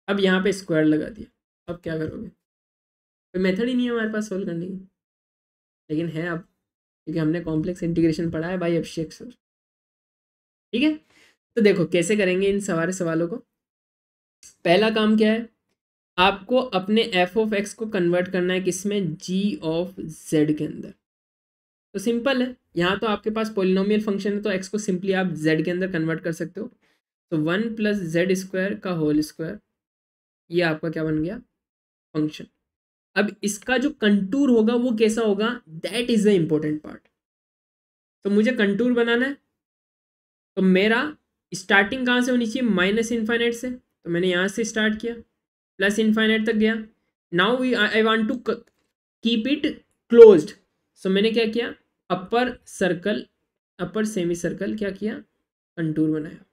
अब यहाँ पे स्क्वायर लगा दिया, अब क्या करोगे, कोई मेथड ही नहीं है हमारे पास सॉल्व करने की, लेकिन है अब, क्योंकि हमने कॉम्प्लेक्स इंटीग्रेशन पढ़ा है भाई अभिषेक सर। ठीक है, तो देखो कैसे करेंगे इन सारे सवालों को। पहला काम क्या है, आपको अपने f(x) को कन्वर्ट करना है किसमें, g(z) के अंदर। तो सिंपल है, यहाँ तो आपके पास पॉलिनोमियल फंक्शन है, तो x को सिंपली आप z के अंदर कन्वर्ट कर सकते हो। तो 1 + z² का होल स्क्वायर, ये आपका क्या बन गया, फंक्शन। अब इसका जो कंटूर होगा वो कैसा होगा, that is the important part. तो मुझे कंटूर बनाना है, तो मेरा स्टार्टिंग कहाँ से होनी चाहिए, माइनस इन्फाइनाइट से, तो मैंने यहाँ से स्टार्ट किया, प्लस इन्फाइनाइट तक गया। Now I want to keep it closed, so मैंने क्या किया, upper circle, upper semi circle क्या किया, कंटूर बनाया।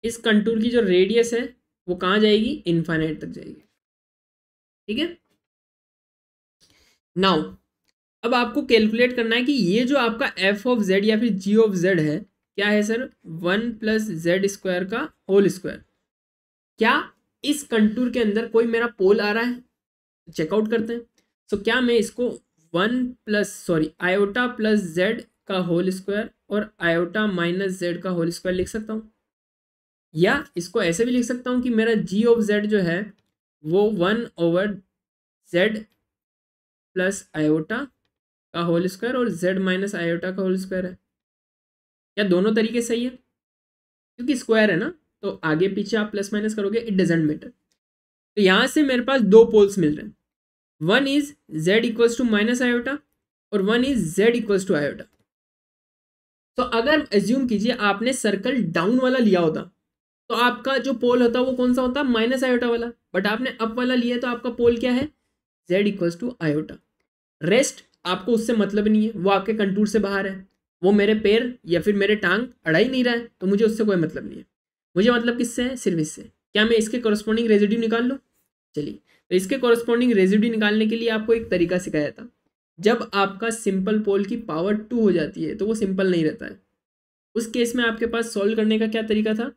इस कंटूर की जो रेडियस है वो कहाँ जाएगी, इन्फाइनाइट तक जाएगी। ठीक है, नाउ अब आपको कैलकुलेट करना है कि ये जो आपका f(z) या फिर g(z) है, क्या है सर, 1 + z² का होल स्क्वायर। क्या इस कंटूर के अंदर कोई मेरा पोल आ रहा है, चेकआउट करते हैं। तो क्या मैं इसको आयोटा प्लस z का होल स्क्वायर और आयोटा माइनस z का होल स्क्वायर लिख सकता हूँ, या इसको ऐसे भी लिख सकता हूँ कि मेरा g(z) जो है वो 1/z प्लस आयोटा का होल स्क्वायर और z माइनस आयोटा का होल स्क्वायर है। क्या दोनों तरीके सही है, क्योंकि स्क्वायर है ना, तो आगे पीछे आप प्लस माइनस करोगे, इट डजेंट मैटर। तो यहां से मेरे पास दो पोल्स मिल रहे हैं, one is z equals to minus iota और one is z equals to iota. तो अगर एज्यूम कीजिए आपने सर्कल डाउन वाला लिया होता, तो आपका जो पोल होता वो कौन सा होता, माइनस आयोटा वाला, बट आपने अप वाला लिया तो आपका पोल क्या है, z equals to iota. Rest आपको उससे मतलब नहीं है, वो आपके कंटूर से बाहर है, वो मेरे पैर या फिर मेरे टांग अड़ा ही नहीं रहा है, तो मुझे उससे कोई मतलब नहीं है। मुझे मतलब किससे है, सिर्फ इससे। क्या मैं इसके कॉरस्पॉन्डिंग रेजिड्यू निकाल लूँ, चलिए। तो इसके कॉरस्पॉन्डिंग रेजिड्यू निकालने के लिए आपको एक तरीका सिखाया था, जब आपका सिंपल पोल की पावर 2 हो जाती है तो वो सिंपल नहीं रहता है। उस केस में आपके पास सॉल्व करने का क्या तरीका था,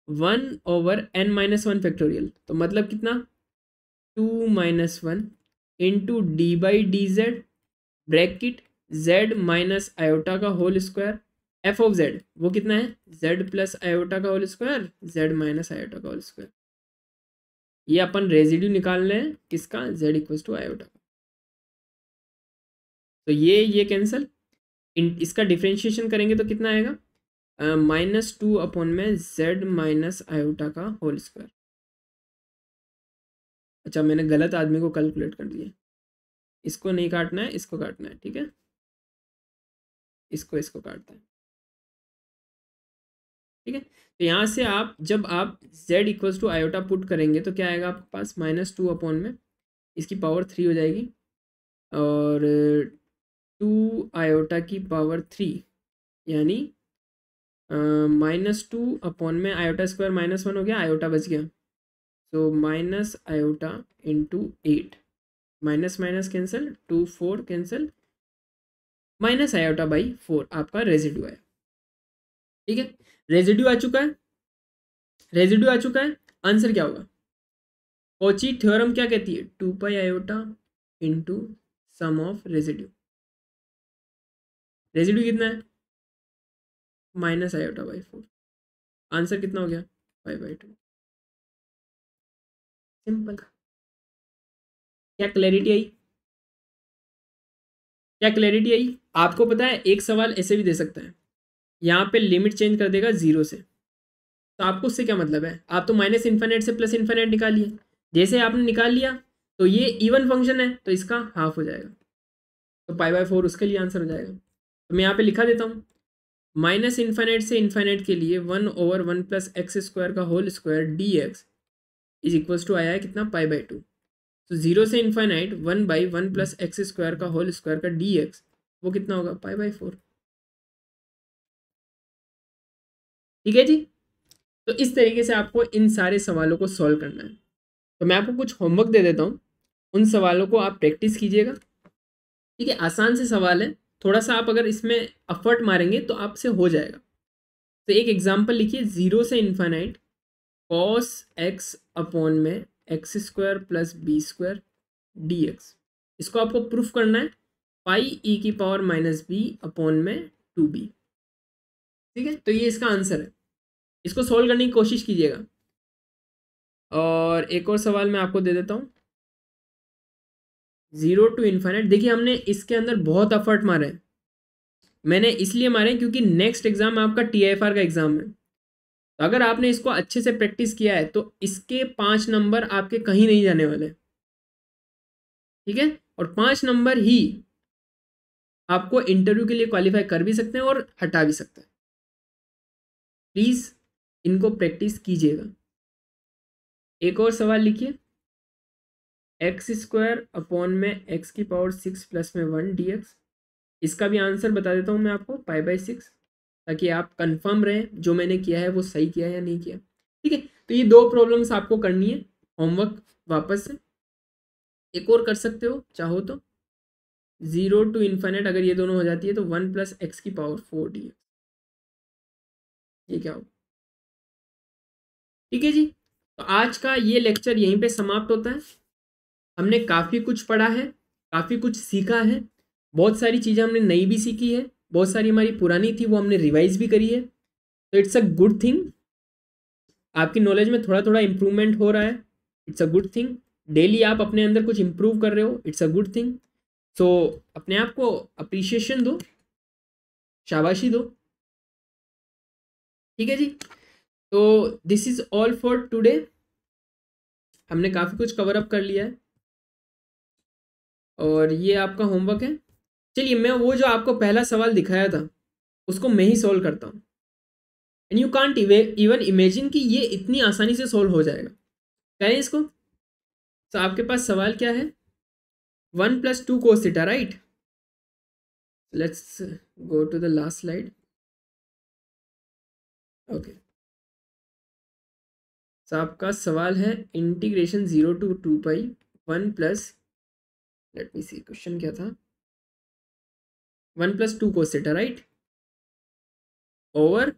1/n - 1 फैक्टोरियल, तो मतलब कितना, 2 - 1 into d by d z bracket z minus iota का whole square f of z वो कितना है जेड प्लस आयोटा का whole square z minus iota का होल स्क्वायर। ये अपन रेजिड्यू निकाल रहे हैं किसका जेड इक्वल्स टू आयोटा। तो ये कैंसिल इसका डिफ्रेंशिएशन करेंगे तो कितना आएगा -2 में जेड माइनस आयोटा का होल स्क्वायर। अच्छा मैंने गलत आदमी को कैलकुलेट कर दिया, इसको नहीं काटना है इसको काटना है, ठीक है इसको काटते हैं, ठीक है। तो यहाँ से आप जब आप z equals to iota put करेंगे तो क्या आएगा आपके पास -2 में इसकी पावर 3 हो जाएगी और 2 आयोटा की पावर 3 यानी -2 में आयोटा स्क्वायर -1 हो गया आयोटा बच गया तो minus iota into 8 minus minus cancel 2 4 cancel minus iota by 4 आपका रेजिड्यू आया, ठीक है। रेजिड्यू आ चुका है, रेजिड्यू आ चुका है, आंसर क्या होगा कॉची थ्योरम क्या कहती है 2 pi iota into sum of residue. Residue कितना है माइनस आयोटा बाई 4, आंसर कितना हो गया 5/2। सिंपल। क्या क्लैरिटी आई, क्या क्लैरिटी आई। आपको पता है एक सवाल ऐसे भी दे सकता है यहाँ पे लिमिट चेंज कर देगा 0 से, तो आपको उससे क्या मतलब है, आप तो माइनस इन्फिनिट से प्लस इन्फिनिट निकालिए, जैसे आपने निकाल लिया तो ये इवन फंक्शन है तो इसका हाफ हो जाएगा तो π/4 उसके लिए आंसर हो जाएगा। तो मैं यहाँ पे लिखा देता हूँ माइनस इन्फिनिट से इन्फिनिट के लिए 1/1 + x² का whole square dx is equals to आया है कितना π/2। तो 0 से इन्फिनिट 1/1 + x² का होल स्क्वायर का dx वो कितना होगा π/4, ठीक है जी। तो इस तरीके से आपको इन सारे सवालों को सॉल्व करना है। तो मैं आपको कुछ होमवर्क दे देता हूँ, उन सवालों को आप प्रैक्टिस कीजिएगा, ठीक है। आसान से सवाल है, थोड़ा सा आप अगर इसमें एफर्ट मारेंगे तो आपसे हो जाएगा। तो एक एग्जांपल लिखिए 0 से इन्फिनिट cos x में x² + b² dx, इसको आपको प्रूफ करना है πe⁻⁻b में 2b, ठीक है। तो ये इसका आंसर है, इसको सॉल्व करने की कोशिश कीजिएगा। और एक और सवाल मैं आपको दे देता हूँ 0 to इन्फिनिट। देखिए हमने इसके अंदर बहुत एफर्ट मारे हैं, मैंने इसलिए मारे क्योंकि नेक्स्ट एग्जाम आपका TIFR का एग्जाम है। तो अगर आपने इसको अच्छे से प्रैक्टिस किया है तो इसके 5 नंबर आपके कहीं नहीं जाने वाले, ठीक है। और 5 नंबर ही आपको इंटरव्यू के लिए क्वालिफाई कर भी सकते हैं और हटा भी सकते हैं। प्लीज इनको प्रैक्टिस कीजिएगा। एक और सवाल लिखिए x² में x⁻6 + 1 dx, इसका भी आंसर बता देता हूँ मैं आपको π/6, ताकि आप कंफर्म रहें जो मैंने किया है वो सही किया है या नहीं किया, ठीक है। तो ये 2 प्रॉब्लम्स आपको करनी है होमवर्क वापस से, एक और कर सकते हो चाहो तो 0 to इन्फिनिट, अगर ये दोनों हो जाती है तो 1 + x⁻4 dx, ये क्या हो, ठीक है जी। तो आज का ये लेक्चर यहीं पे समाप्त होता है। हमने काफ़ी कुछ पढ़ा है, काफ़ी कुछ सीखा है, बहुत सारी चीज़ें हमने नई भी सीखी है, बहुत सारी हमारी पुरानी थी वो हमने रिवाइज भी करी है। तो इट्स अ गुड थिंग, आपकी नॉलेज में थोड़ा थोड़ा इम्प्रूवमेंट हो रहा है, it's a good thing. Daily आप अपने अंदर कुछ इम्प्रूव कर रहे हो, इट्स अ गुड थिंग। सो अपने आप को अप्रिशिएशन दो, शाबाशी दो, ठीक है जी। तो this is all for today, हमने काफ़ी कुछ कवर अप कर लिया है और ये आपका होमवर्क है। चलिए मैं वो जो आपको पहला सवाल दिखाया था उसको मैं ही सॉल्व करता हूँ, and you can't even imagine कि ये इतनी आसानी से सॉल्व हो जाएगा। करें इसको। तो आपके पास सवाल क्या है 1 + 2 cos theta, right. Let's go to the last slide. Okay, तो आपका सवाल है integration 0 to 2 pi 1 + let me see question क्या था 1 + 2 cos theta, right, over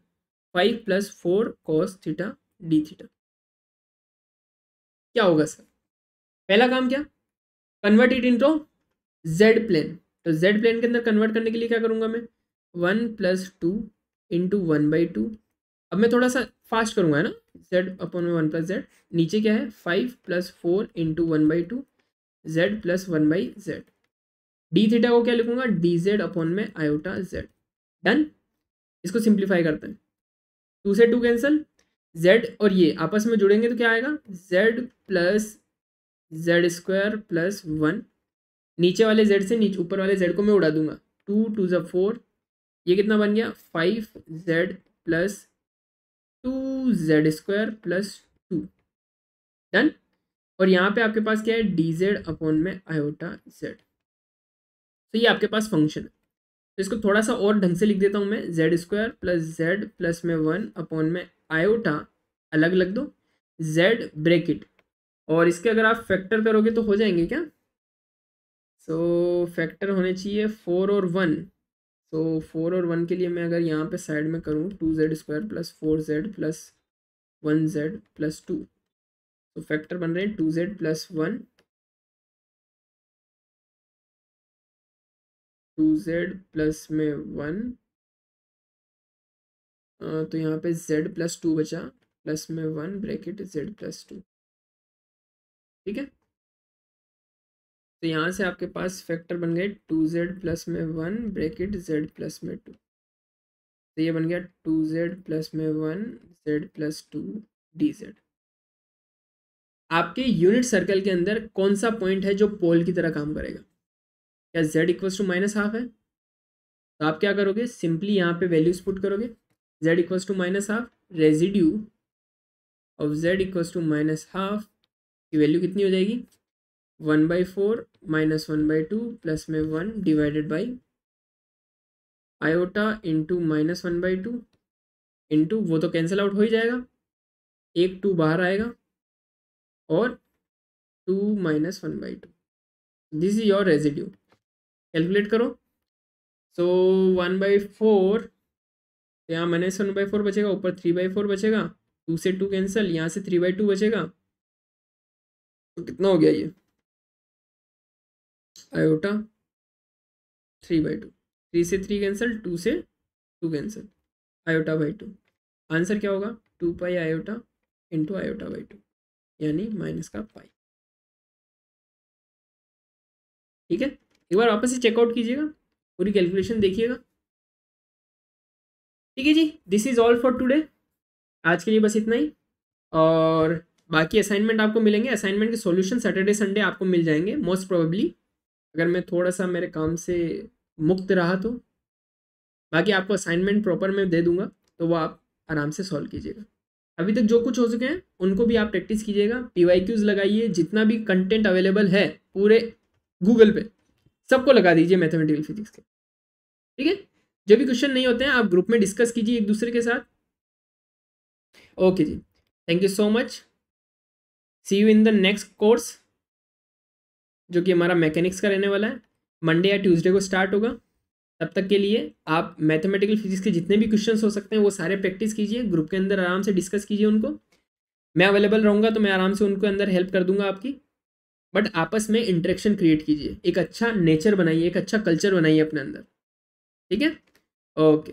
5 + 4 cos theta d theta. क्या होगा सर, पहला काम क्या convert it into z plane. तो जेड प्लेन के अंदर कन्वर्ट करने के लिए क्या करूँगा मैं, 1+2 इंटू 1/2। अब मैं थोड़ा सा फास्ट करूँगा, है ना, जेड अपॉन में 1+z, नीचे क्या है 5+4 into 1/2 Z plus 1/z। D theta को क्या लिखूंगा, डी जेड अपॉन में आयोटा जेड। डन। इसको सिंप्लीफाई करते हैं, 2 से 2 कैंसिल, z और ये आपस में जुड़ेंगे तो क्या आएगा, z प्लस z² प्लस 1। नीचे वाले z से नीचे ऊपर वाले z को मैं उड़ा दूंगा, 2 2 ज़ा 4, ये कितना बन गया 5z plus 2z² plus 2। Done. और यहाँ पे आपके पास क्या है, डी जेड अपॉन में आयोटा जेड। तो ये आपके पास फंक्शन है। तो इसको थोड़ा सा और ढंग से लिख देता हूँ मैं, z² प्लस z प्लस में 1 अपॉन में आयोटा, अलग लग दो, z ब्रैकेट, और इसके अगर आप फैक्टर करोगे तो हो जाएंगे क्या, सो फैक्टर होने चाहिए 4 और 1। तो 4 और 1 के लिए मैं अगर यहाँ पे साइड में करूँ 2z² plus 4z plus 1z plus 2, तो फैक्टर बन रहे हैं 2z प्लस 1, 2z प्लस में 1, तो यहाँ पे z प्लस 2 बचा, प्लस में 1 ब्रैकेट z प्लस 2। ठीक है, तो यहाँ से आपके पास फैक्टर बन गए 2z प्लस में 1 ब्रैकेट z प्लस में 2। तो ये बन गया 2z प्लस में 1 z प्लस 2 dz। आपके यूनिट सर्कल के अंदर कौन सा पॉइंट है जो पोल की तरह काम करेगा, क्या z इक्वल्स टू -12 है, तो आप क्या करोगे, सिंपली यहाँ पे वैल्यूज पुट करोगे, z equals to -12, residue of z equals to -12 की वैल्यू कितनी हो जाएगी, 1/4 माइनस 1/2 प्लस में 1 divided by iota into -1/2 into, वो तो कैंसिल आउट हो ही जाएगा, एक 2 बाहर आएगा और 2 minus 1/2, this is your residue. Calculate करो, सो 1/4, तो यहाँ -1/4 बचेगा, ऊपर 3/4 बचेगा, 2 से 2 कैंसिल, यहाँ से 3/2 बचेगा, तो कितना हो गया ये आयोटा 3/2, 3 से 3 कैंसिल, 2 से 2 कैंसिल, आयोटा बाई 2। आंसर क्या होगा, 2 pi iota into iota by 2, यानी माइनस का पाई। ठीक है, एक बार वापस से चेकआउट कीजिएगा, पूरी कैलकुलेशन देखिएगा। ठीक है जी, this is all for today, आज के लिए बस इतना ही। और बाकी असाइनमेंट आपको मिलेंगे, असाइनमेंट के सॉल्यूशन सैटरडे संडे आपको मिल जाएंगे मोस्ट प्रोबेबली, अगर मैं थोड़ा सा मेरे काम से मुक्त रहा तो। बाकी आपको असाइनमेंट प्रॉपर मैं दे दूंगा, तो वो आप आराम से सॉल्व कीजिएगा। अभी तक जो कुछ हो चुके हैं उनको भी आप प्रैक्टिस कीजिएगा, PYQs लगाइए, जितना भी कंटेंट अवेलेबल है पूरे गूगल पे सबको लगा दीजिए मैथमेटिकल फिजिक्स के। ठीक है, जो भी क्वेश्चन नहीं होते हैं आप ग्रुप में डिस्कस कीजिए एक दूसरे के साथ। ओके जी, thank you so much, see you in the next course, जो कि हमारा मैकेनिक्स का रहने वाला है, मंडे या ट्यूसडे को स्टार्ट होगा। तब तक के लिए आप मैथमेटिकल फिजिक्स के जितने भी क्वेश्चंस हो सकते हैं वो सारे प्रैक्टिस कीजिए, ग्रुप के अंदर आराम से डिस्कस कीजिए उनको, मैं अवेलेबल रहूँगा तो मैं आराम से उनको अंदर हेल्प कर दूंगा आपकी। बट आपस में इंटरेक्शन क्रिएट कीजिए, एक अच्छा नेचर बनाइए, एक अच्छा कल्चर बनाइए अपने अंदर। ठीक है, ओके।